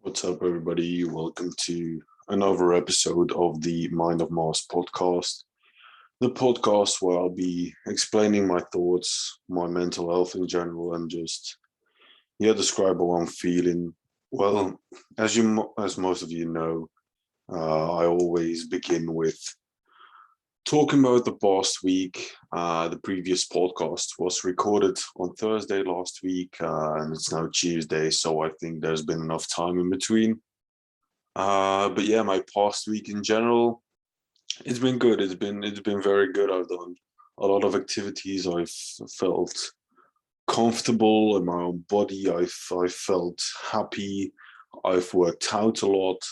What's up, everybody? Welcome to another episode of the Mind of Marz podcast, the podcast where I'll be explaining my thoughts, my mental health in general, and just describe how I'm feeling. Well, as most of you know, I always begin with talking about the past week. The previous podcast was recorded on Thursday last week, and it's now Tuesday, so I think there's been enough time in between. But yeah, my past week in general, it's been good. It's been very good. I've done a lot of activities. I've felt comfortable in my own body. I felt happy. I've worked out a lot.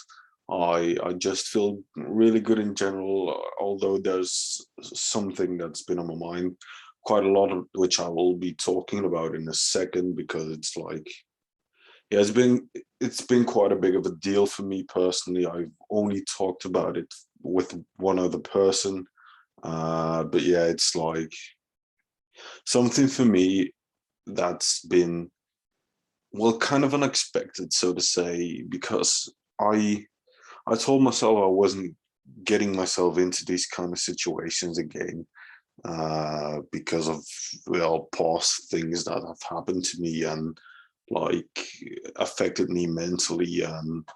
I just feel really good in general. Although there's something that's been on my mind quite a lot, of which I will be talking about in a second, because it's like, yeah, it's been quite a big of a deal for me personally. I've only talked about it with one other person, but yeah, it's like something for me that's been, well, kind of unexpected, so to say, because I told myself I wasn't getting myself into these kind of situations again, because of, well, past things that have happened to me and like affected me mentally, and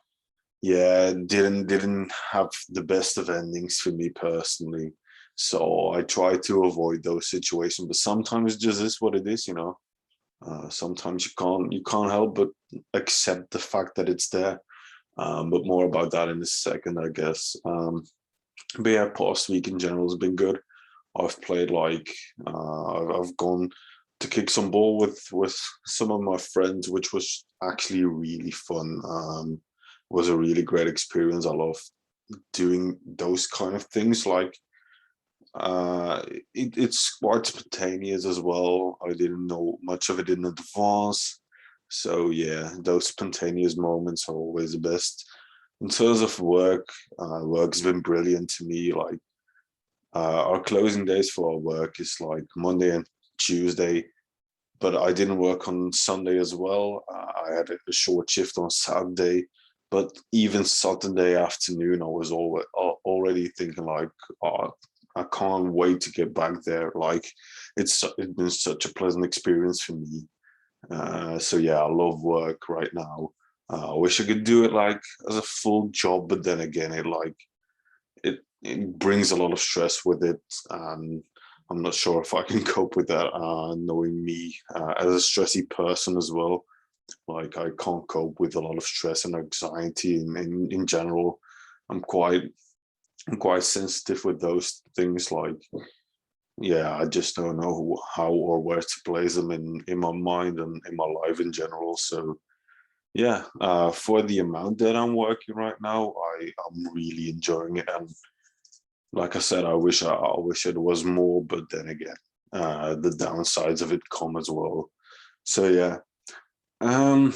yeah, didn't have the best of endings for me personally. So I try to avoid those situations, but sometimes it just is what it is. Sometimes you can't help but accept the fact that it's there. But more about that in a second, I guess. But yeah, past week in general has been good. I've played like, I've gone to kick some ball with some of my friends, which was actually really fun. Was a really great experience. I love doing those kind of things. Like, uh, it's quite spontaneous as well. I didn't know much of it in advance, so yeah, those spontaneous moments are always the best. In terms of work, work's been brilliant to me. Like, our closing days for our work is like Monday and Tuesday, but I didn't work on Sunday as well. I had a short shift on Saturday, but even Saturday afternoon, I was already thinking like, oh, I can't wait to get back there. Like, it's been such a pleasant experience for me. So yeah, I love work right now. I wish I could do it like as a full job, but then again, it brings a lot of stress with it, and I'm not sure if I can cope with that. Knowing me, as a stressy person as well, like I can't cope with a lot of stress and anxiety in general. I'm quite I'm quite sensitive with those things. Like, yeah, I just don't know how or where to place them in my mind and in my life in general. So yeah, for the amount that I'm working right now, I'm really enjoying it. And like I said, I wish it was more, but then again, the downsides of it come as well. So yeah. Um,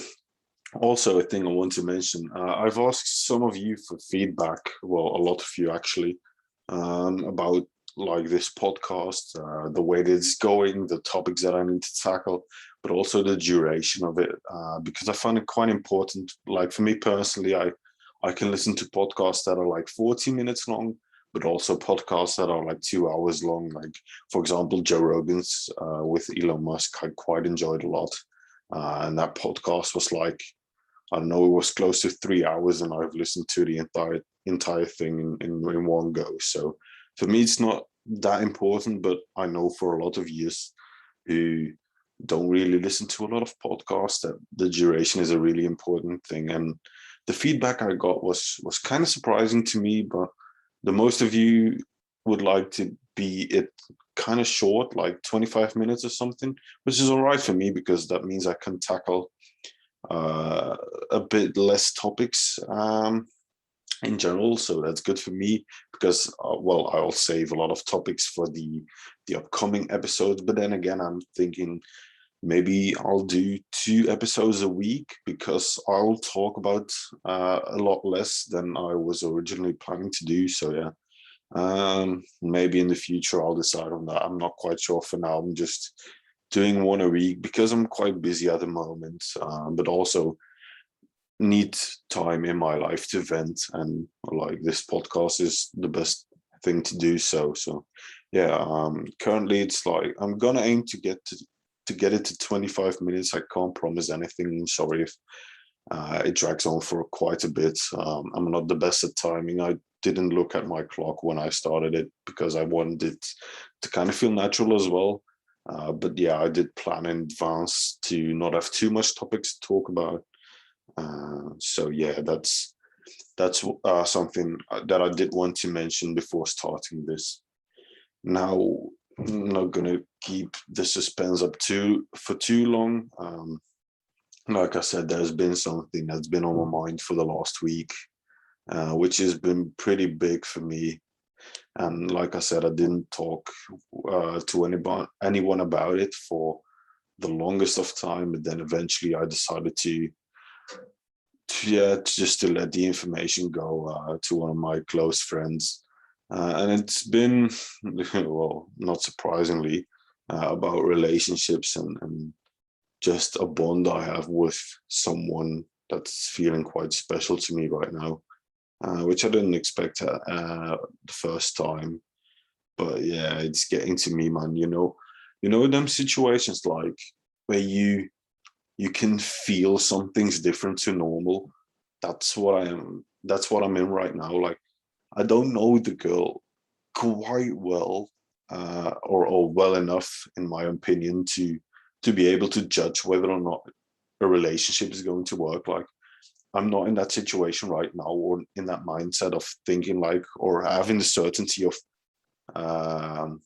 Also, a thing I want to mention, I've asked some of you for feedback. Well, a lot of you actually, about like this podcast, the way that it's going, the topics that I need to tackle, but also the duration of it, because I find it quite important. Like for me personally, I can listen to podcasts that are like 40 minutes long, but also podcasts that are like 2 hours long. Like, for example, Joe Rogan's, with Elon Musk, I quite enjoyed a lot. And that podcast was like, I don't know, it was close to 3 hours, and I've listened to the entire thing in one go. So for me, it's not that important, but I know for a lot of years who don't really listen to a lot of podcasts that the duration is a really important thing. And the feedback I got was kind of surprising to me, but the most of you would like to be it kind of short, like 25 minutes or something, which is all right for me because that means I can tackle, uh, a bit less topics, in general. So that's good for me because, well, I'll save a lot of topics for the upcoming episodes. But then again, I'm thinking maybe I'll do 2 episodes a week because I'll talk about, a lot less than I was originally planning to do. So yeah. Maybe in the future I'll decide on that. I'm not quite sure for now. I'm just doing one a week because I'm quite busy at the moment. But also need time in my life to vent, and like this podcast is the best thing to do so. So yeah, currently it's like I'm gonna aim to get it to 25 minutes. I can't promise anything. I'm sorry if it drags on for quite a bit. I'm not the best at timing. I didn't look at my clock when I started it because I wanted it to kind of feel natural as well. But yeah, I did plan in advance to not have too much topics to talk about. So yeah, that's something that I did want to mention before starting this. Now, I'm not gonna keep the suspense up for too long. Like I said, there's been something that's been on my mind for the last week, which has been pretty big for me. And like I said, I didn't talk to anyone about it for the longest of time, but then eventually I decided yeah, just to let the information go to one of my close friends. And it's been, well, not surprisingly, about relationships and just a bond I have with someone that's feeling quite special to me right now, which I didn't expect the first time. But yeah, it's getting to me, man. Them situations like where you can feel something's different to normal. That's what I am. That's what I'm in right now. Like I don't know the girl quite well, or well enough, in my opinion, to be able to judge whether or not a relationship is going to work. Like I'm not in that situation right now, or in that mindset of thinking like, or having the certainty um,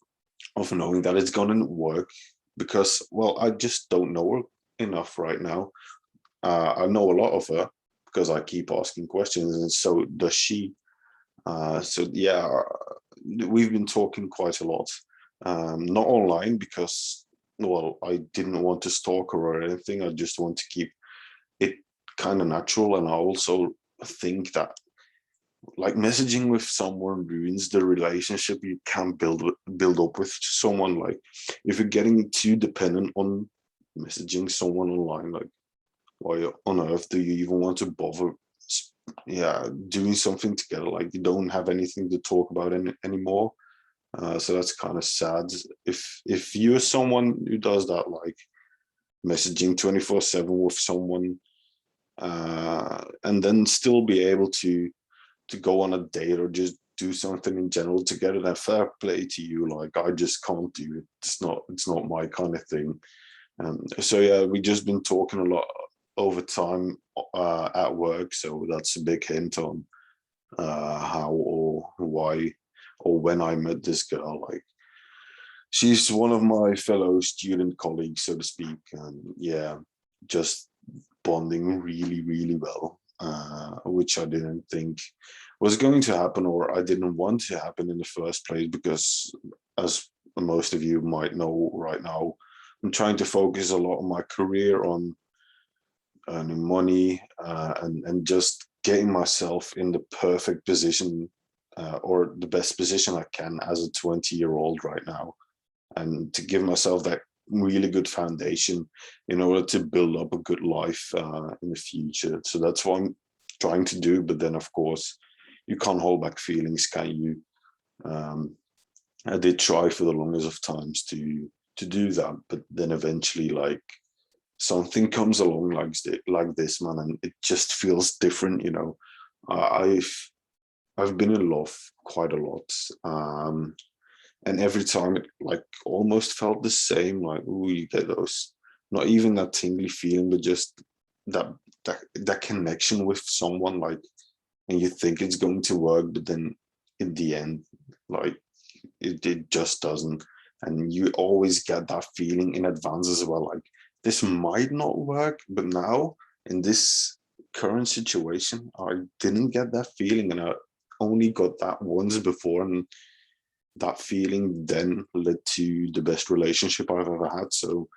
of knowing that it's gonna work, because well, I just don't know her enough right now. I know a lot of her because I keep asking questions, and so does she. So yeah, we've been talking quite a lot, not online because, well, I didn't want to stalk her or anything. I just want to keep it kind of natural, and I also think that like messaging with someone ruins the relationship you can build up with someone. Like if you're getting too dependent on messaging someone online, like why on earth do you even want to bother, yeah, doing something together? Like you don't have anything to talk about anymore. So that's kind of sad. If you're someone who does that, like messaging 24/7 with someone, and then still be able to go on a date or just do something in general together, then fair play to you. Like I just can't do it. It's not my kind of thing. So yeah, we just been talking a lot over time at work, so that's a big hint on how or why or when I met this girl. Like she's one of my fellow student colleagues, so to speak, and yeah, just bonding really, really well, which I didn't think was going to happen, or I didn't want to happen in the first place, because as most of you might know right now, I'm trying to focus a lot on my career, on earning money, and just getting myself in the perfect position, or the best position I can as a 20-year-old right now, and to give myself that really good foundation in order to build up a good life in the future. So that's what I'm trying to do. But then, of course, you can't hold back feelings, can you? I did try for the longest of times to do that, but then eventually, like something comes along like this, man, and it just feels different. I've been in love quite a lot. And every time it like almost felt the same. Like, ooh, you get those, not even that tingly feeling, but just that connection with someone, like, and you think it's going to work, but then in the end, like it just doesn't. And you always get that feeling in advance as well, like this might not work. But now in this current situation, I didn't get that feeling, and I only got that once before, and that feeling then led to the best relationship I've ever had. So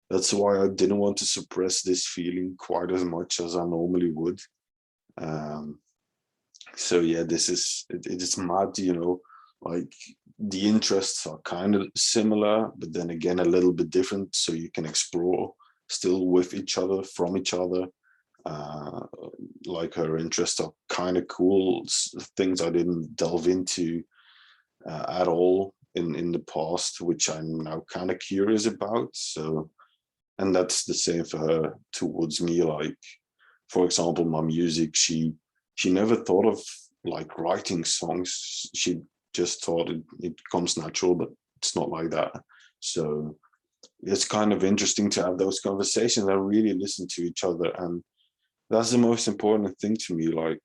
that's why I didn't want to suppress this feeling quite as much as I normally would. Um, so yeah, it is mad, like the interests are kind of similar, but then again a little bit different. So you can explore still with each other, from each other. Uh, like her interests are kind of cool, things I didn't delve into at all in the past, which I'm now kind of curious about. So, and that's the same for her towards me. Like, for example, my music, she never thought of like writing songs. She just thought it comes natural, but it's not like that. So it's kind of interesting to have those conversations and really listen to each other. And that's the most important thing to me. Like,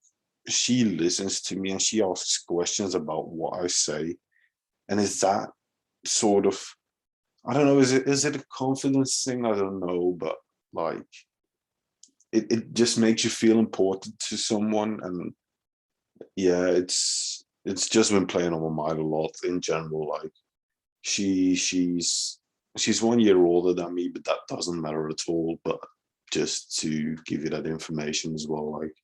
she listens to me and she asks questions about what I say. And is that sort of, I don't know, is it a confidence thing? I don't know, but like it just makes you feel important to someone. And yeah, it's just been playing on my mind a lot in general. Like, she's 1 year older than me, but that doesn't matter at all. But just to give you that information as well, like,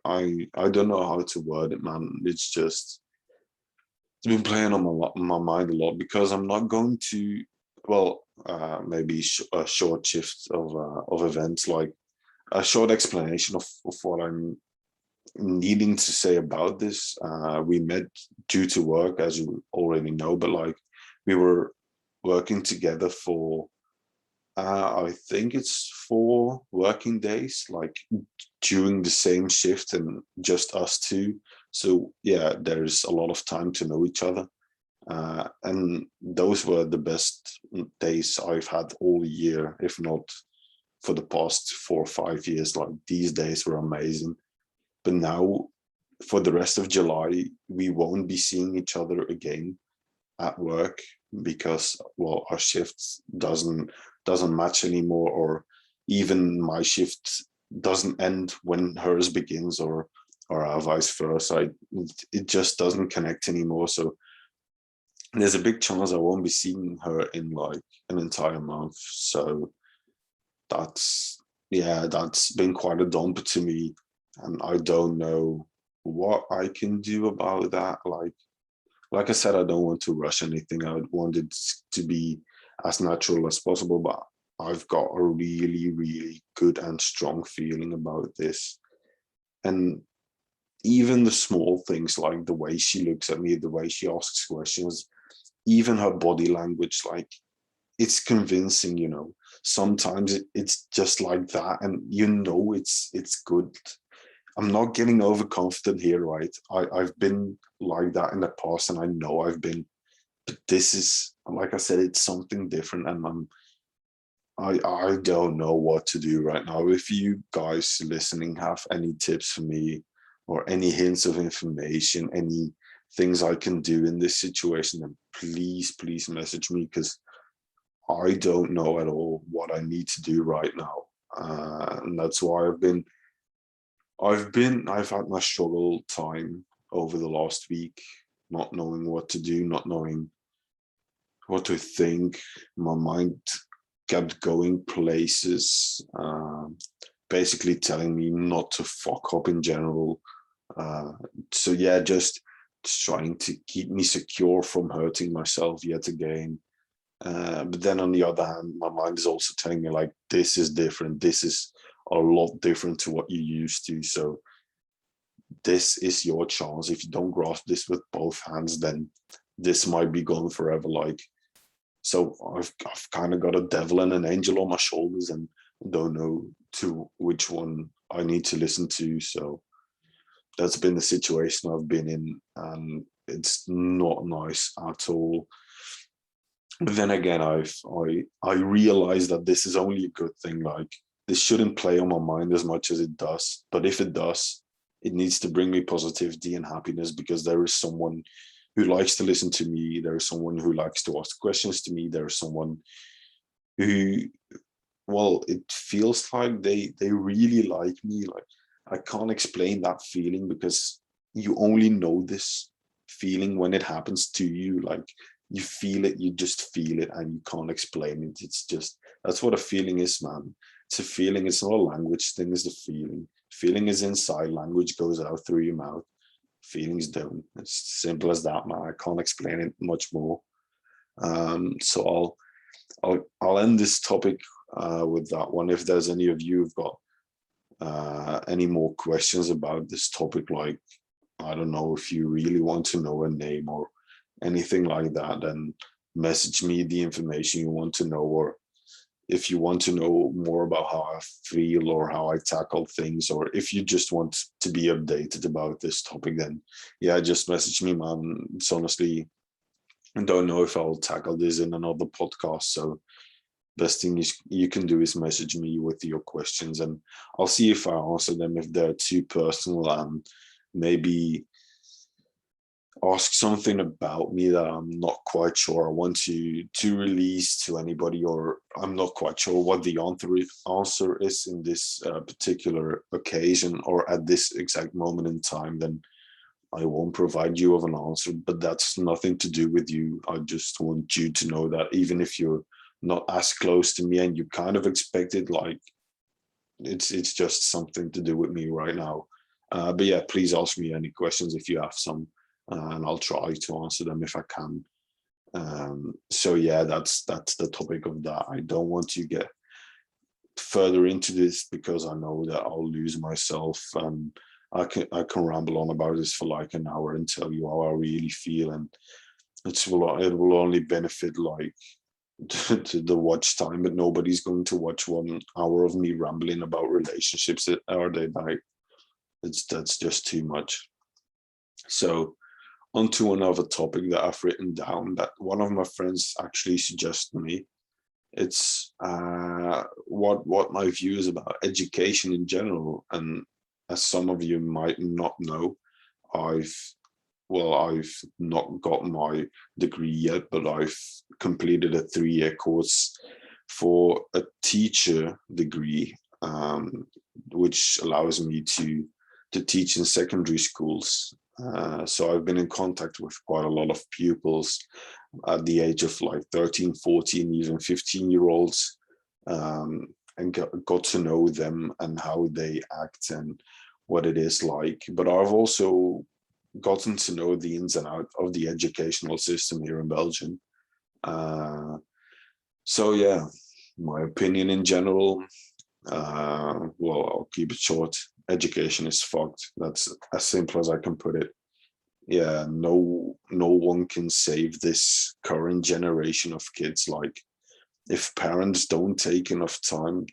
I don't know how to word it, man. It's been playing on my mind a lot, because I'm not going to, well, maybe a short shift of events, like a short explanation of what I'm needing to say about this. We met due to work, as you already know, but like, we were working together for I think it's 4 working days, like during the same shift, and just us two. So yeah, there's a lot of time to know each other. And those were the best days I've had all year, if not for the past 4 or 5 years. Like, these days were amazing. But now, for the rest of July, we won't be seeing each other again at work, because, well, our shifts doesn't match anymore, or even my shift doesn't end when hers begins, or vice versa. It just doesn't connect anymore. So there's a big chance I won't be seeing her in like an entire month. So that's, yeah, that's been quite a dump to me, and I don't know what I can do about that. Like I said, I don't want to rush anything. I want it to be as natural as possible, but I've got a really, really good and strong feeling about this. And even the small things, like the way she looks at me, the way she asks questions, even her body language, like, it's convincing, Sometimes it's just like that, and it's good. I'm not getting overconfident here, right? I've been like that in the past, and I know I've been, but this is, like I said, it's something different, and I don't know what to do right now. If you guys listening have any tips for me, or any hints of information, any things I can do in this situation, then please message me, because I don't know at all what I need to do right now. And that's why I've had my struggle time over the last week, not knowing what to do, not knowing what to think. My mind kept going places, basically telling me not to fuck up in general. So yeah, just trying to keep me secure from hurting myself yet again. But then on the other hand, my mind is also telling me, like, this is different. This is a lot different to what you used to. So this is your chance. If you don't grasp this with both hands, then this might be gone forever. Like, so I've kind of got a devil and an angel on my shoulders, and don't know to which one I need to listen to. So that's been the situation I've been in, and it's not nice at all. But then again, I realize that this is only a good thing. Like, this shouldn't play on my mind as much as it does. But if it does, it needs to bring me positivity and happiness, because there is someone who likes to listen to me. There is someone who likes to ask questions to me. There is someone who, well, it feels like they really like me. Like, I can't explain that feeling, because you only know this feeling when it happens to you. Like, you feel it, you just feel it, and you can't explain it. It's just, that's what a feeling is, man. It's a feeling. It's not a language thing. It's the feeling. Feeling is inside, language goes out through your mouth. Feelings don't. It's simple as that, man. I can't explain it much more. So I'll end this topic with that one. If there's any of you who've got any more questions about this topic, like, I don't know, if you really want to know a name or anything like that, then message me the information you want to know. Or if you want to know more about how I feel or how I tackle things, or if you just want to be updated about this topic, then yeah, just message me, man. It's honestly, I don't know if I'll tackle this in another podcast. So best thing you can do is message me with your questions, and I'll see if I answer them. If they're too personal, and maybe ask something about me that I'm not quite sure I want to release to anybody, or I'm not quite sure what the answer is in this particular occasion or at this exact moment in time, then I won't provide you with an answer. But that's nothing to do with you. I just want you to know that even if you're not as close to me and you kind of expect it, like, it's just something to do with me right now. But yeah, please ask me any questions if you have some, and I'll try to answer them if I can. So yeah, that's the topic of that. I don't want to get further into this because I know that I'll lose myself, and I can ramble on about this for like an hour and tell you how I really feel, and it will only benefit like to the watch time, but nobody's going to watch 1 hour of me rambling about relationships, are they? Like, that's just too much. So on to another topic that I've written down that one of my friends actually suggested me. It's what my view is about education in general. And as some of you might not know, I've I've not got my degree yet, but I've completed a 3-year course for a teacher degree, which allows me to teach in secondary schools. So I've been in contact with quite a lot of pupils at the age of like 13, 14, even 15-year-olds, and got to know them and how they act and what it is like. But I've also gotten to know the ins and outs of the educational system here in Belgium. So yeah, my opinion in general, I'll keep it short. Education is fucked. That's as simple as I can put it. Yeah, no one can save this current generation of kids. Like, if parents don't take enough time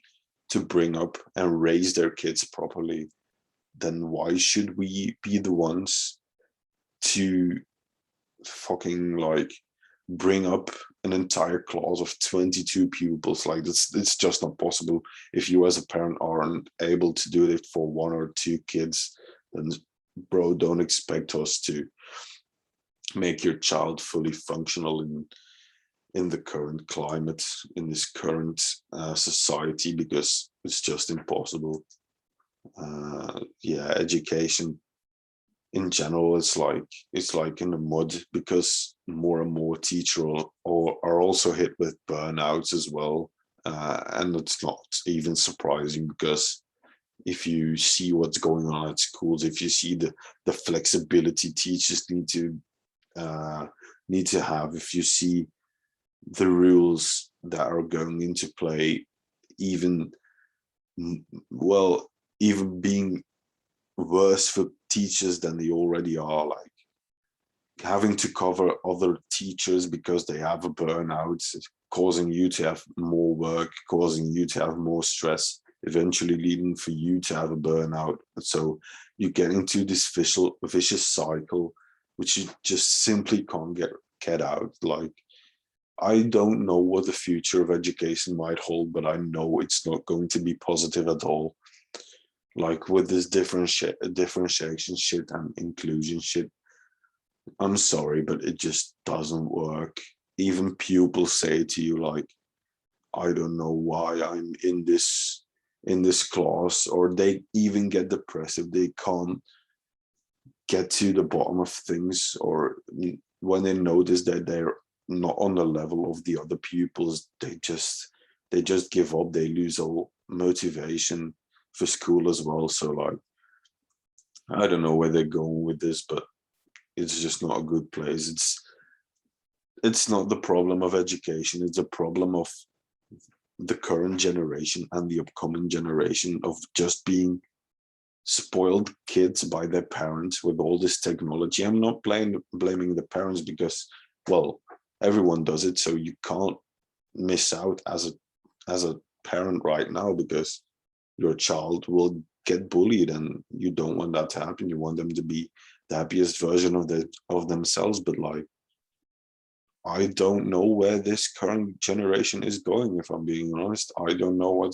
to bring up and raise their kids properly, then why should we be the ones to fucking like bring up an entire class of 22 pupils? Like, it's just not possible. If you as a parent aren't able to do it for 1 or 2 kids, then bro, don't expect us to make your child fully functional in the current climate, in this current society, because it's just impossible. Yeah, education in general, it's like in the mud, because more and more teachers are also hit with burnouts as well. And it's not even surprising, because if you see what's going on at schools, if you see the flexibility teachers need to have, if you see the rules that are going into play, even even being worse for teachers than they already are, like having to cover other teachers because they have a burnout, causing you to have more work, causing you to have more stress, eventually leading for you to have a burnout. So you get into this vicious cycle, which you just simply can't get out. Like, I don't know what the future of education might hold, but I know it's not going to be positive at all. Like, with this differentiation shit and inclusion shit, I'm sorry, but it just doesn't work. Even pupils say to you, like, I don't know why I'm in this class, or they even get depressed if they can't get to the bottom of things, or when they notice that they're not on the level of the other pupils, they just give up. They lose all motivation for school as well. So like, I don't know where they're going with this, but it's just not a good place. It's not the problem of education, it's a problem of the current generation and the upcoming generation of just being spoiled kids by their parents with all this technology. I'm not blaming the parents because, well, everyone does it, so you can't miss out as a parent right now, because your child will get bullied and you don't want that to happen. You want them to be the happiest version of themselves. But like, I don't know where this current generation is going, if I'm being honest. I don't know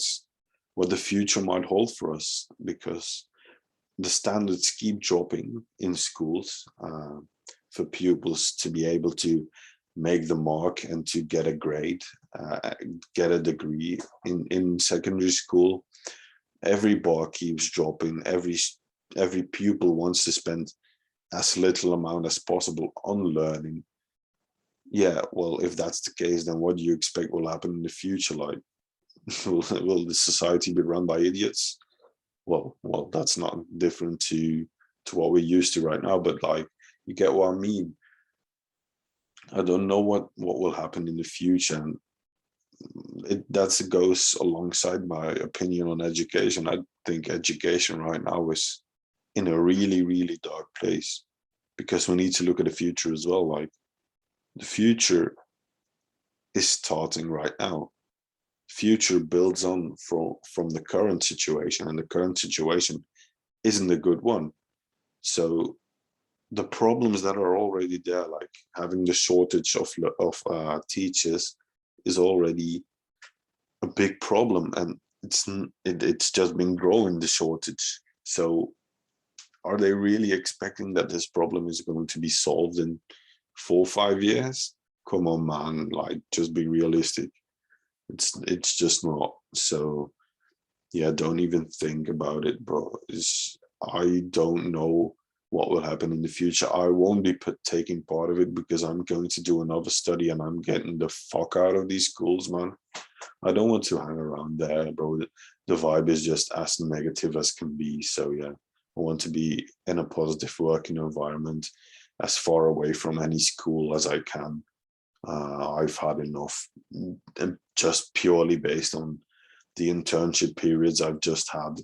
what the future might hold for us, because the standards keep dropping in schools for pupils to be able to make the mark and to get a grade, get a degree in secondary school. Every bar keeps dropping. Every pupil wants to spend as little amount as possible on learning. Yeah, well, if that's the case, then what do you expect will happen in the future? Like, will the society be run by idiots? Well, that's not different to what we're used to right now, but like, you get what I mean. I don't know what will happen in the future, and that goes alongside my opinion on education. I think education right now is in a really, really dark place, because we need to look at the future as well. Like, the future is starting right now. Future builds on from the current situation, and the current situation isn't a good one. So the problems that are already there, like having the shortage of teachers, is already a big problem, and it's just been growing, the shortage. So are they really expecting that this problem is going to be solved in 4 or 5 years? Come on, man, like, just be realistic. It's just not. So yeah, don't even think about it, bro. I don't know what will happen in the future. I won't be taking part of it, because I'm going to do another study and I'm getting the fuck out of these schools, man. I don't want to hang around there, bro. The vibe is just as negative as can be. So yeah, I want to be in a positive working environment, as far away from any school as I can. I've had enough, just purely based on the internship periods I've just had.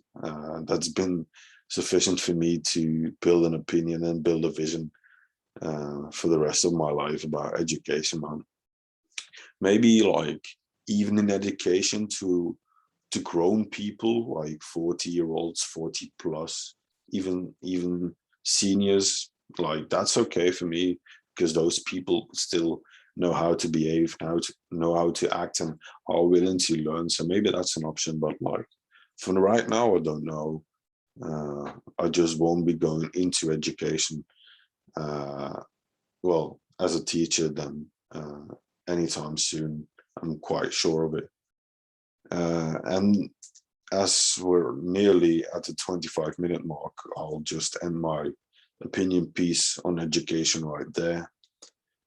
That's been sufficient for me to build an opinion and build a vision for the rest of my life about education, man. Maybe like, even in education, to grown people, like 40-year-olds, 40 plus, even seniors, like, that's okay for me, because those people still know how to behave, know how to act, and are willing to learn. So maybe that's an option. But like, for right now, I don't know. I just won't be going into education, well, as a teacher, then anytime soon. I'm quite sure of it. And as we're nearly at the 25-minute mark, I'll just end my opinion piece on education right there.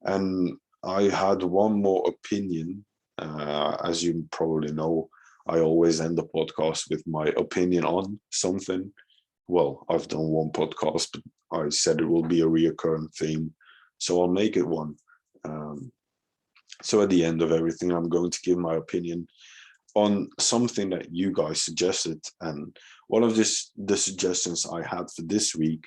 And I had one more opinion. As you probably know, I always end the podcast with my opinion on something. Well, I've done one podcast, but I said it will be a reoccurring thing, so I'll make it one. So at the end of everything, I'm going to give my opinion on something that you guys suggested. And one of the suggestions I had for this week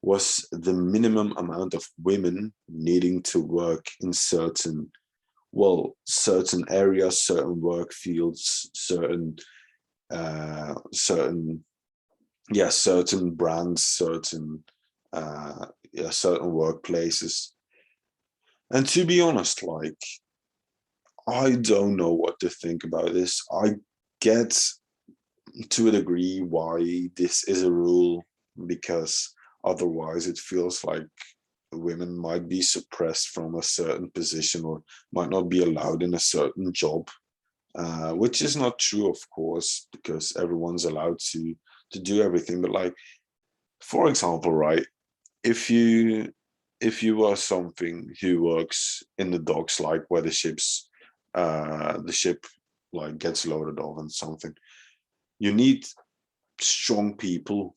was the minimum amount of women needing to work in certain areas, certain work fields, certain brands, certain workplaces. And to be honest, like, I don't know what to think about this. I get, to a degree, why this is a rule, because otherwise it feels like women might be suppressed from a certain position, or might not be allowed in a certain job, which is not true, of course, because everyone's allowed to do everything. But like, for example, right, if you are something who works in the docks, like where the ship like gets loaded off and something, you need strong people.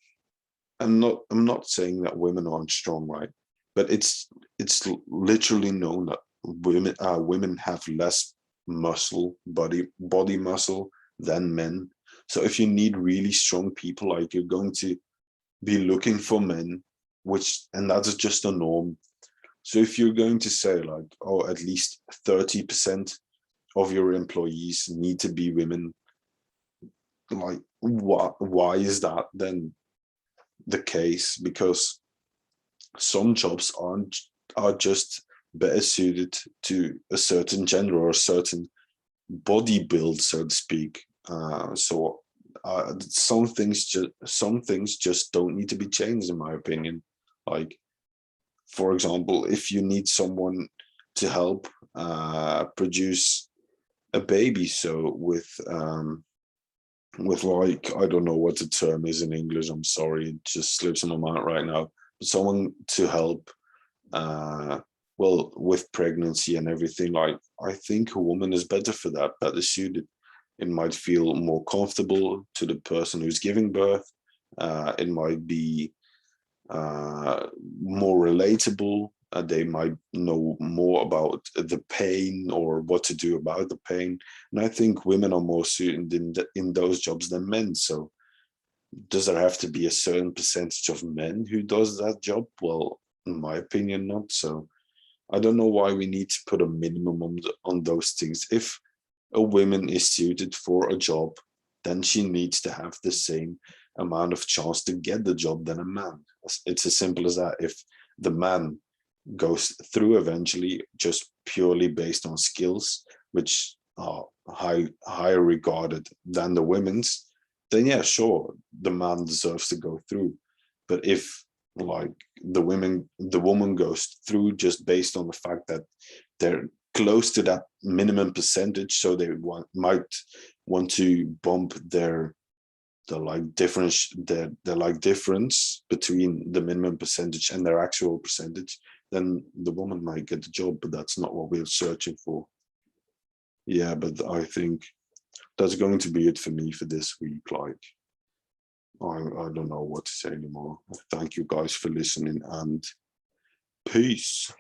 I'm not saying that women aren't strong, right? But it's literally known that women have less body muscle than men. So if you need really strong people, like, you're going to be looking for men, and that is just a norm. So if you're going to say like, oh, at least 30% of your employees need to be women, like why is that then the case? Because some jobs are just better suited to a certain gender or a certain body build, so to speak. So some things just don't need to be changed, in my opinion. Like, for example, if you need someone to help produce a baby, so with like, I don't know what the term is in English, I'm sorry, it just slips in my mind right now, but someone to help well, with pregnancy and everything, like, I think a woman is better for that, better suited. It might feel more comfortable to the person who's giving birth. It might be more relatable. They might know more about the pain or what to do about the pain. And I think women are more suited in those jobs than men. So does there have to be a certain percentage of men who does that job? Well, in my opinion, not. So I don't know why we need to put a minimum on those things. If a woman is suited for a job, then she needs to have the same amount of chance to get the job than a man. It's as simple as that. If the man goes through eventually just purely based on skills, which are higher regarded than the women's, then yeah, sure, the man deserves to go through. But if like the woman goes through just based on the fact that they're close to that minimum percentage, so they might want to bump the like difference between the minimum percentage and their actual percentage, then the woman might get the job, but that's not what we're searching for. Yeah, but I think that's going to be it for me for this week. Like, I don't know what to say anymore. Thank you guys for listening, and peace.